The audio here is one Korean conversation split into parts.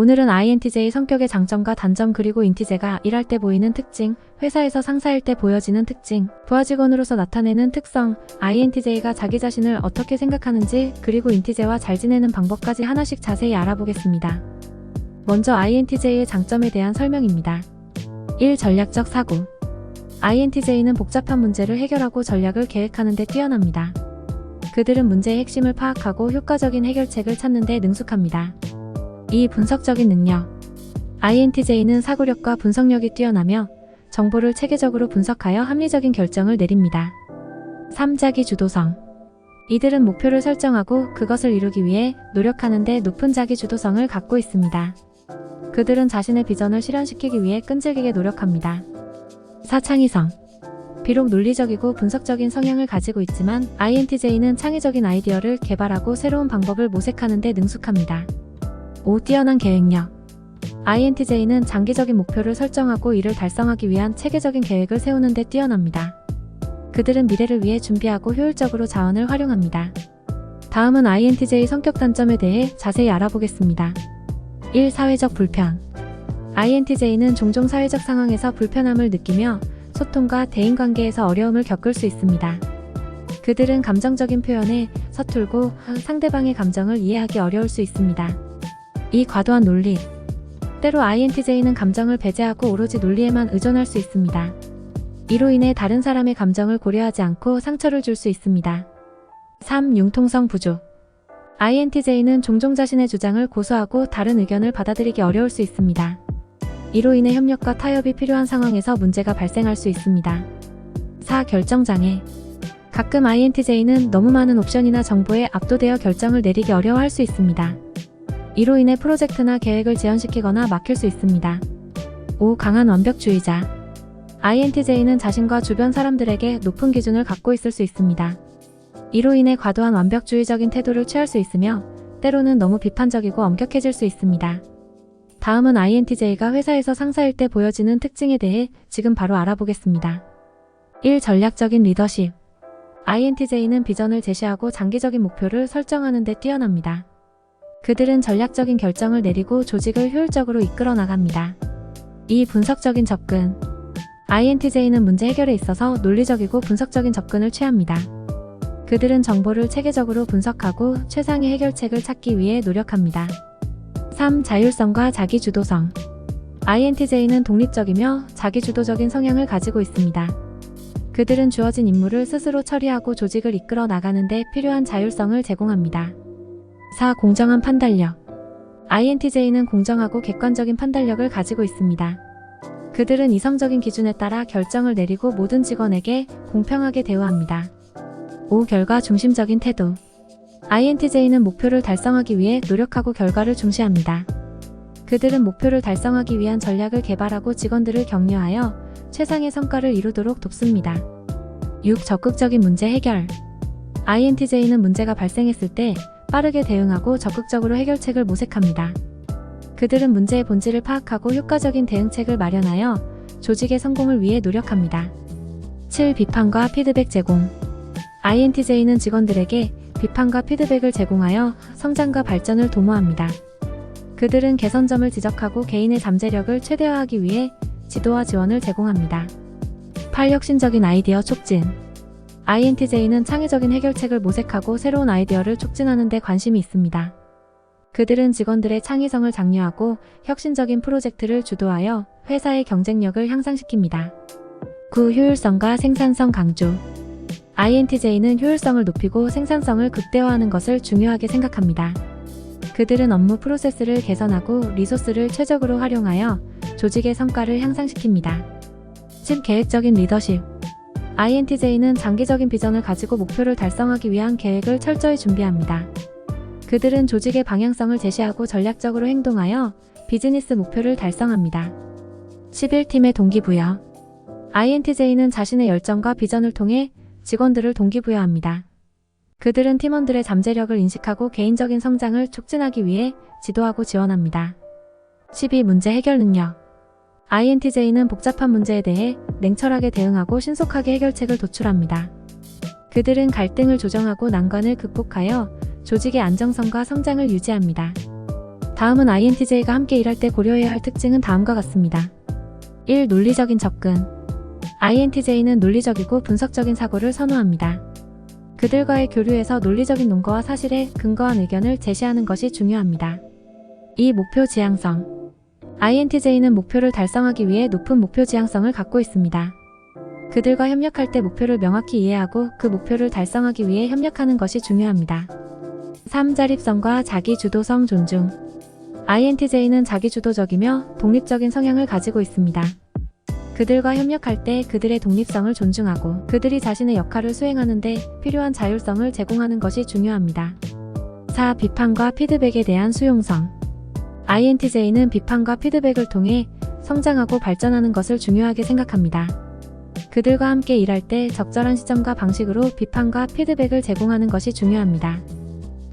오늘은 INTJ 성격의 장점과 단점 그리고 인티제가 일할 때 보이는 특징, 회사에서 상사일 때 보여지는 특징, 부하 직원으로서 나타내는 특성, INTJ가 자기 자신을 어떻게 생각하는지 그리고 인티제와 잘 지내는 방법까지 하나씩 자세히 알아보겠습니다. 먼저 INTJ의 장점에 대한 설명입니다. 1. 전략적 사고. INTJ는 복잡한 문제를 해결하고 전략을 계획하는 데 뛰어납니다. 그들은 문제의 핵심을 파악하고 효과적인 해결책을 찾는 데 능숙합니다. 2. 분석적인 능력. INTJ는 사고력과 분석력이 뛰어나며 정보를 체계적으로 분석하여 합리적인 결정을 내립니다. 3. 자기 주도성. 이들은 목표를 설정하고 그것을 이루기 위해 노력하는 데 높은 자기 주도성을 갖고 있습니다. 그들은 자신의 비전을 실현시키기 위해 끈질기게 노력합니다. 4. 창의성. 비록 논리적이고 분석적인 성향을 가지고 있지만 INTJ는 창의적인 아이디어를 개발하고 새로운 방법을 모색하는 데 능숙합니다. 5. 뛰어난 계획력. INTJ는 장기적인 목표를 설정하고 이를 달성하기 위한 체계적인 계획을 세우는 데 뛰어납니다. 그들은 미래를 위해 준비하고 효율적으로 자원을 활용합니다. 다음은 INTJ 성격 단점에 대해 자세히 알아보겠습니다. 1. 사회적 불편. INTJ는 종종 사회적 상황에서 불편함을 느끼며 소통과 대인관계에서 어려움을 겪을 수 있습니다. 그들은 감정적인 표현에 서툴고 상대방의 감정을 이해하기 어려울 수 있습니다. 2. 과도한 논리. 때로 INTJ는 감정을 배제하고 오로지 논리에만 의존할 수 있습니다. 이로 인해 다른 사람의 감정을 고려하지 않고 상처를 줄 수 있습니다. 3. 융통성 부족. INTJ는 종종 자신의 주장을 고수하고 다른 의견을 받아들이기 어려울 수 있습니다. 이로 인해 협력과 타협이 필요한 상황에서 문제가 발생할 수 있습니다. 4. 결정장애. 가끔 INTJ는 너무 많은 옵션이나 정보에 압도되어 결정을 내리기 어려워할 수 있습니다. 이로 인해 프로젝트나 계획을 지연시키거나 막힐 수 있습니다. 5. 강한 완벽주의자. INTJ는 자신과 주변 사람들에게 높은 기준을 갖고 있을 수 있습니다. 이로 인해 과도한 완벽주의적인 태도를 취할 수 있으며 때로는 너무 비판적이고 엄격해질 수 있습니다. 다음은 INTJ가 회사에서 상사일 때 보여지는 특징에 대해 지금 바로 알아보겠습니다. 1. 전략적인 리더십. INTJ는 비전을 제시하고 장기적인 목표를 설정하는 데 뛰어납니다. 그들은 전략적인 결정을 내리고 조직을 효율적으로 이끌어 나갑니다. 2. 분석적인 접근. INTJ는 문제 해결에 있어서 논리적이고 분석적인 접근을 취합니다. 그들은 정보를 체계적으로 분석하고 최상의 해결책을 찾기 위해 노력합니다. 3. 자율성과 자기주도성. INTJ는 독립적이며 자기주도적인 성향을 가지고 있습니다. 그들은 주어진 임무를 스스로 처리하고 조직을 이끌어 나가는 데 필요한 자율성을 제공합니다. 4. 공정한 판단력. INTJ는 공정하고 객관적인 판단력을 가지고 있습니다. 그들은 이성적인 기준에 따라 결정을 내리고 모든 직원에게 공평하게 대우합니다. 5. 결과 중심적인 태도. INTJ는 목표를 달성하기 위해 노력하고 결과를 중시합니다. 그들은 목표를 달성하기 위한 전략을 개발하고 직원들을 격려하여 최상의 성과를 이루도록 돕습니다. 6. 적극적인 문제 해결. INTJ는 문제가 발생했을 때 빠르게 대응하고 적극적으로 해결책을 모색합니다. 그들은 문제의 본질을 파악하고 효과적인 대응책을 마련하여 조직의 성공을 위해 노력합니다. 7. 비판과 피드백 제공. INTJ는 직원들에게 비판과 피드백을 제공하여 성장과 발전을 도모합니다. 그들은 개선점을 지적하고 개인의 잠재력을 최대화하기 위해 지도와 지원을 제공합니다. 8. 혁신적인 아이디어 촉진. INTJ는 창의적인 해결책을 모색하고 새로운 아이디어를 촉진하는 데 관심이 있습니다. 그들은 직원들의 창의성을 장려하고 혁신적인 프로젝트를 주도하여 회사의 경쟁력을 향상시킵니다. 9. 효율성과 생산성 강조. INTJ는 효율성을 높이고 생산성을 극대화하는 것을 중요하게 생각합니다. 그들은 업무 프로세스를 개선하고 리소스를 최적으로 활용하여 조직의 성과를 향상시킵니다. 10. 계획적인 리더십. INTJ는 장기적인 비전을 가지고 목표를 달성하기 위한 계획을 철저히 준비합니다. 그들은 조직의 방향성을 제시하고 전략적으로 행동하여 비즈니스 목표를 달성합니다. 11. 팀의 동기부여. INTJ는 자신의 열정과 비전을 통해 직원들을 동기부여합니다. 그들은 팀원들의 잠재력을 인식하고 개인적인 성장을 촉진하기 위해 지도하고 지원합니다. 12. 문제 해결 능력. INTJ는 복잡한 문제에 대해 냉철하게 대응하고 신속하게 해결책을 도출합니다. 그들은 갈등을 조정하고 난관을 극복하여 조직의 안정성과 성장을 유지합니다. 다음은 INTJ가 함께 일할 때 고려해야 할 특징은 다음과 같습니다. 1. 논리적인 접근. INTJ는 논리적이고 분석적인 사고를 선호합니다. 그들과의 교류에서 논리적인 논거와 사실에 근거한 의견을 제시하는 것이 중요합니다. 2. 목표 지향성. INTJ는 목표를 달성하기 위해 높은 목표 지향성을 갖고 있습니다. 그들과 협력할 때 목표를 명확히 이해하고 그 목표를 달성하기 위해 협력하는 것이 중요합니다. 3. 자립성과 자기주도성 존중. INTJ는 자기주도적이며 독립적인 성향을 가지고 있습니다. 그들과 협력할 때 그들의 독립성을 존중하고 그들이 자신의 역할을 수행하는 데 필요한 자율성을 제공하는 것이 중요합니다. 4. 비판과 피드백에 대한 수용성. INTJ는 비판과 피드백을 통해 성장하고 발전하는 것을 중요하게 생각합니다. 그들과 함께 일할 때 적절한 시점과 방식으로 비판과 피드백을 제공하는 것이 중요합니다.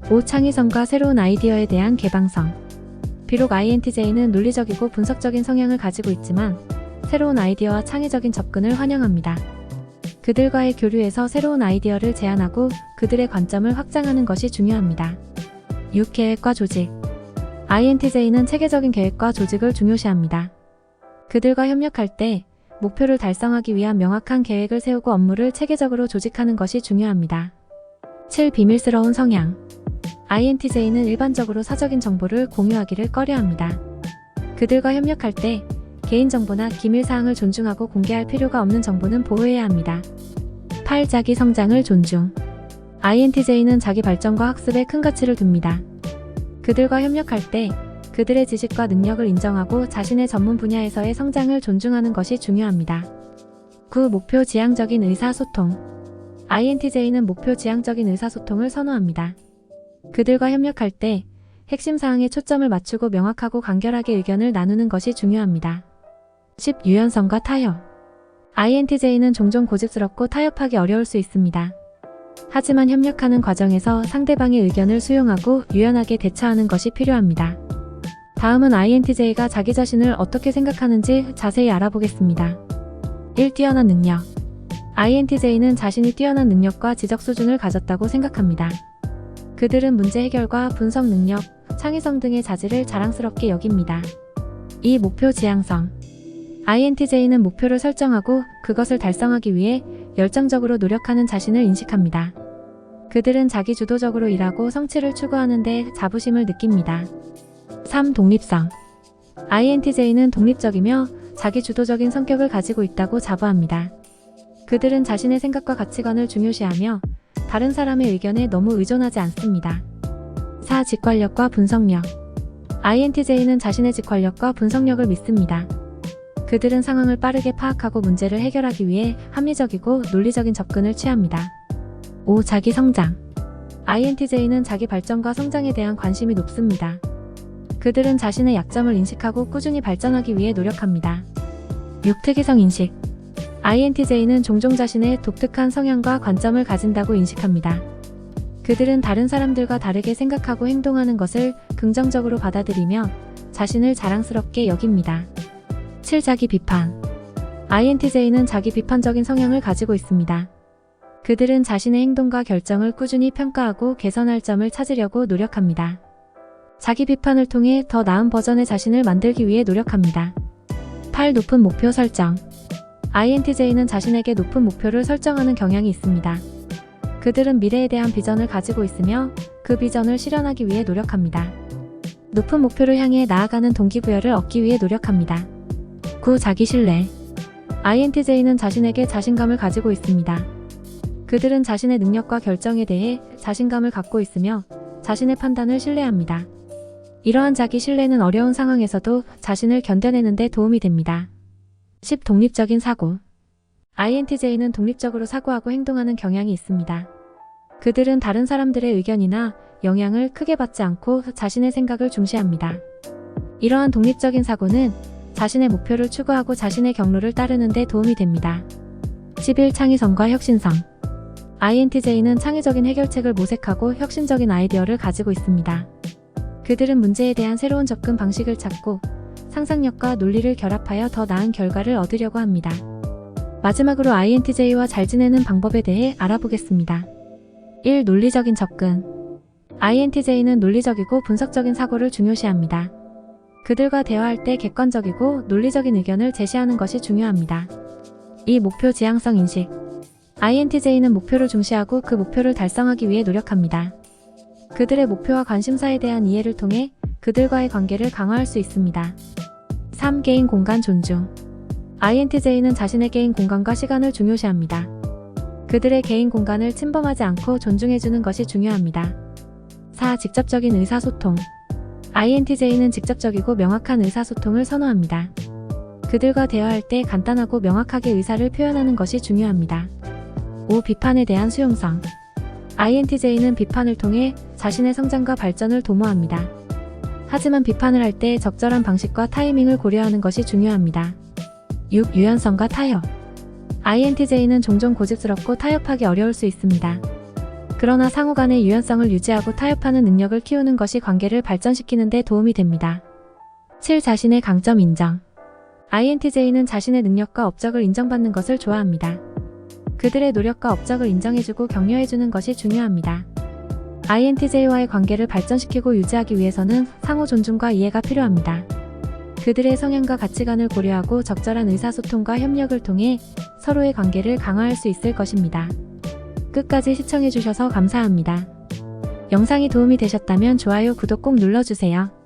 5. 창의성과 새로운 아이디어에 대한 개방성. 비록 INTJ는 논리적이고 분석적인 성향을 가지고 있지만 새로운 아이디어와 창의적인 접근을 환영합니다. 그들과의 교류에서 새로운 아이디어를 제안하고 그들의 관점을 확장하는 것이 중요합니다. 6. 계획과 조직. INTJ는 체계적인 계획과 조직을 중요시합니다. 그들과 협력할 때 목표를 달성하기 위한 명확한 계획을 세우고 업무를 체계적으로 조직하는 것이 중요합니다. 7. 비밀스러운 성향. INTJ는 일반적으로 사적인 정보를 공유하기를 꺼려합니다. 그들과 협력할 때 개인정보나 기밀사항을 존중하고 공개할 필요가 없는 정보는 보호해야 합니다. 8. 자기 성장을 존중. INTJ는 자기 발전과 학습에 큰 가치를 둡니다. 그들과 협력할 때 그들의 지식과 능력을 인정하고 자신의 전문 분야에서의 성장을 존중하는 것이 중요합니다. 9. 목표 지향적인 의사소통. INTJ는 목표 지향적인 의사소통을 선호합니다. 그들과 협력할 때 핵심 사항에 초점을 맞추고 명확하고 간결하게 의견을 나누는 것이 중요합니다. 10. 유연성과 타협. INTJ는 종종 고집스럽고 타협하기 어려울 수 있습니다. 하지만 협력하는 과정에서 상대방의 의견을 수용하고 유연하게 대처하는 것이 필요합니다. 다음은 INTJ가 자기 자신을 어떻게 생각하는지 자세히 알아보겠습니다. 1. 뛰어난 능력. INTJ는 자신이 뛰어난 능력과 지적 수준을 가졌다고 생각합니다. 그들은 문제 해결과 분석 능력, 창의성 등의 자질을 자랑스럽게 여깁니다. 2. 목표 지향성. INTJ는 목표를 설정하고 그것을 달성하기 위해 열정적으로 노력하는 자신을 인식합니다. 그들은 자기주도적으로 일하고 성취를 추구하는 데 자부심을 느낍니다. 3. 독립성. INTJ는 독립적이며 자기주도적인 성격을 가지고 있다고 자부합니다. 그들은 자신의 생각과 가치관을 중요시하며 다른 사람의 의견에 너무 의존하지 않습니다. 4. 직관력과 분석력. INTJ는 자신의 직관력과 분석력을 믿습니다. 그들은 상황을 빠르게 파악하고 문제를 해결하기 위해 합리적이고 논리적인 접근을 취합니다. 5. 자기 성장. INTJ는 자기 발전과 성장에 대한 관심이 높습니다. 그들은 자신의 약점을 인식하고 꾸준히 발전하기 위해 노력합니다. 6. 특이성 인식. INTJ는 종종 자신의 독특한 성향과 관점을 가진다고 인식합니다. 그들은 다른 사람들과 다르게 생각하고 행동하는 것을 긍정적으로 받아들이며 자신을 자랑스럽게 여깁니다. 7. 자기 비판. INTJ는 자기 비판적인 성향을 가지고 있습니다. 그들은 자신의 행동과 결정을 꾸준히 평가하고 개선할 점을 찾으려고 노력합니다. 자기 비판을 통해 더 나은 버전의 자신을 만들기 위해 노력합니다. 8. 높은 목표 설정. INTJ는 자신에게 높은 목표를 설정하는 경향이 있습니다. 그들은 미래에 대한 비전을 가지고 있으며 그 비전을 실현하기 위해 노력합니다. 높은 목표를 향해 나아가는 동기부여를 얻기 위해 노력합니다. 9. 자기 신뢰. INTJ는 자신에게 자신감을 가지고 있습니다. 그들은 자신의 능력과 결정에 대해 자신감을 갖고 있으며 자신의 판단을 신뢰합니다. 이러한 자기 신뢰는 어려운 상황에서도 자신을 견뎌내는 데 도움이 됩니다. 10. 독립적인 사고. INTJ는 독립적으로 사고하고 행동하는 경향이 있습니다. 그들은 다른 사람들의 의견이나 영향을 크게 받지 않고 자신의 생각을 중시합니다. 이러한 독립적인 사고는 자신의 목표를 추구하고 자신의 경로를 따르는 데 도움이 됩니다. 11. 창의성과 혁신성. INTJ는 창의적인 해결책을 모색하고 혁신적인 아이디어를 가지고 있습니다. 그들은 문제에 대한 새로운 접근 방식을 찾고 상상력과 논리를 결합하여 더 나은 결과를 얻으려고 합니다. 마지막으로 INTJ와 잘 지내는 방법에 대해 알아보겠습니다. 1. 논리적인 접근. INTJ는 논리적이고 분석적인 사고를 중요시합니다. 그들과 대화할 때 객관적이고 논리적인 의견을 제시하는 것이 중요합니다. 이 목표 지향성 인식. INTJ는 목표를 중시하고 그 목표를 달성하기 위해 노력합니다. 그들의 목표와 관심사에 대한 이해를 통해 그들과의 관계를 강화할 수 있습니다. 3. 개인 공간 존중. INTJ는 자신의 개인 공간과 시간을 중요시합니다. 그들의 개인 공간을 침범하지 않고 존중해주는 것이 중요합니다. 4. 직접적인 의사소통. INTJ는 직접적이고 명확한 의사소통을 선호합니다. 그들과 대화할 때 간단하고 명확하게 의사를 표현하는 것이 중요합니다. 5. 비판에 대한 수용성. INTJ는 비판을 통해 자신의 성장과 발전을 도모합니다. 하지만 비판을 할 때 적절한 방식과 타이밍을 고려하는 것이 중요합니다. 6. 유연성과 타협. INTJ는 종종 고집스럽고 타협하기 어려울 수 있습니다. 그러나 상호 간의 유연성을 유지하고 타협하는 능력을 키우는 것이 관계를 발전시키는 데 도움이 됩니다. 7. 자신의 강점 인정. INTJ는 자신의 능력과 업적을 인정받는 것을 좋아합니다. 그들의 노력과 업적을 인정해주고 격려해주는 것이 중요합니다. INTJ와의 관계를 발전시키고 유지하기 위해서는 상호 존중과 이해가 필요합니다. 그들의 성향과 가치관을 고려하고 적절한 의사소통과 협력을 통해 서로의 관계를 강화할 수 있을 것입니다. 끝까지 시청해주셔서 감사합니다. 영상이 도움이 되셨다면 좋아요, 구독 꼭 눌러주세요.